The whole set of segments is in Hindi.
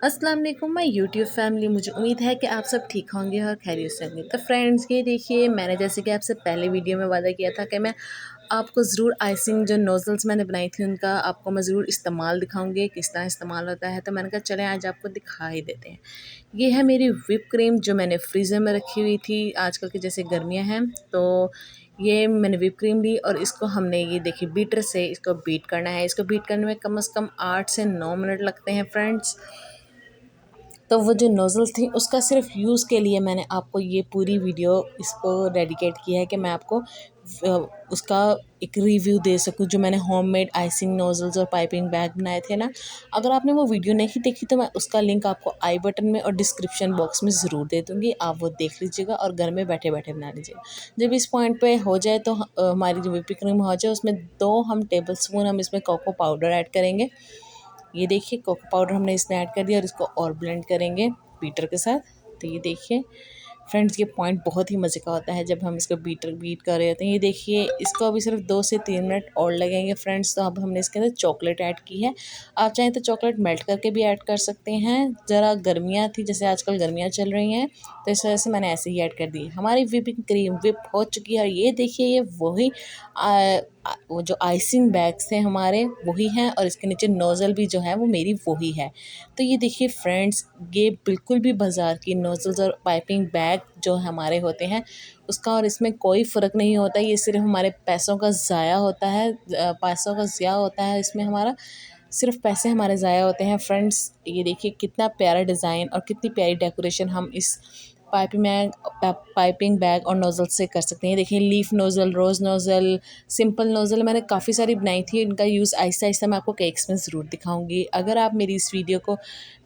अस्सलाम वालेकुम माय यूट्यूब फैमिली। मुझे उम्मीद है कि आप सब ठीक होंगे और खैरियत से होंगे। तो फ्रेंड्स, ये देखिए, मैंने जैसे कि आपसे पहले वीडियो में वादा किया था कि मैं आपको ज़रूर आइसिंग जो नोज़ल्स मैंने बनाई थी उनका आपको मैं ज़रूर इस्तेमाल दिखाऊंगी, किस तरह इस्तेमाल होता है। तो मैंने कहा चलें आज आपको दिखा ही देते हैं। ये है मेरी व्हिप क्रीम जो मैंने फ्रीज़र में रखी हुई थी। आजकल की जैसे गर्मियाँ हैं तो ये मैंने व्हिप क्रीम ली और इसको हमने ये देखिए बीटर से इसको बीट करना है। इसको बीट करने में कम से कम 8 से 9 मिनट लगते हैं फ्रेंड्स। तो वो जो नोज़ल्स थी उसका सिर्फ यूज़ के लिए मैंने आपको ये पूरी वीडियो इसको डेडिकेट किया है कि मैं आपको उसका एक रिव्यू दे सकूं, जो मैंने होममेड आइसिंग नोज़ल्स और पाइपिंग बैग बनाए थे ना। अगर आपने वो वीडियो नहीं देखी तो मैं उसका लिंक आपको आई बटन में और डिस्क्रिप्शन बॉक्स में ज़रूर दे दूँगी। आप वो देख लीजिएगा और घर में बैठे बैठे बना लीजिएगा। जब इस पॉइंट पे हो जाए तो हमारी जो व्हिपिंग क्रीम हो जाए उसमें 2 हम टेबल स्पून हम इसमें कोको पाउडर ऐड करेंगे। ये देखिए कोको पाउडर हमने इसमें ऐड कर दिया और इसको और ब्लेंड करेंगे बीटर के साथ। तो ये देखिए फ्रेंड्स, ये पॉइंट बहुत ही मज़े का होता है जब हम इसको बीट कर रहे होते हैं। ये देखिए इसको अभी सिर्फ 2 से 3 मिनट और लगेंगे फ्रेंड्स। तो अब हमने इसके अंदर चॉकलेट ऐड की है। आप चाहें तो चॉकलेट मेल्ट करके भी ऐड कर सकते हैं। ज़रा गर्मियाँ थी, जैसे आजकल गर्मियाँ चल रही हैं, तो इस वजह से मैंने ऐसे ही ऐड कर दी। हमारी व्हिपिंग क्रीम व्हिप हो चुकी है और ये देखिए ये वही वो जो आइसिंग बैग्स हैं हमारे वही हैं और इसके नीचे नोज़ल भी जो है वो मेरी वही है। तो ये देखिए फ्रेंड्स, ये बिल्कुल भी बाज़ार की नोज़ल्स और पाइपिंग बैग जो हमारे होते हैं उसका और इसमें कोई फ़र्क नहीं होता। ये सिर्फ हमारे पैसों का ज़ाया होता है, पैसों का ज़िया होता है इसमें हमारा, सिर्फ पैसे हमारे ज़ाया होते हैं फ्रेंड्स। ये देखिए कितना प्यारा डिज़ाइन और कितनी प्यारी डेकोरेशन हम इस पाइपिंग बैग और नोज़ल से कर सकते हैं। देखिए लीफ नोज़ल, रोज़ नोज़ल, सिंपल नोज़ल मैंने काफ़ी सारी बनाई थी। इनका यूज़ आहिस्ता आहिस्ता मैं आपको केक्स में ज़रूर दिखाऊंगी। अगर आप मेरी इस वीडियो को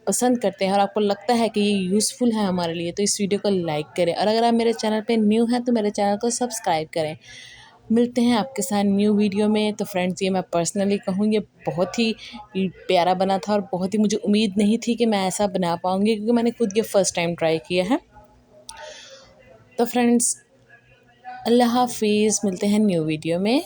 पसंद करते हैं और आपको लगता है कि ये यूज़फुल है हमारे लिए तो इस वीडियो को लाइक करें और अगर आप मेरे चैनल पे न्यू हैं तो मेरे चैनल को सब्सक्राइब करें। मिलते हैं आपके साथ न्यू वीडियो में। तो फ्रेंड्स, ये मैं पर्सनली कहूँ ये बहुत ही प्यारा बना था और बहुत ही मुझे उम्मीद नहीं थी कि मैं ऐसा बना पाऊँगी, क्योंकि मैंने खुद ये फ़र्स्ट टाइम ट्राई किया है। तो फ्रेंड्स, अल्लाह हाफ़िज़, मिलते हैं न्यू वीडियो में।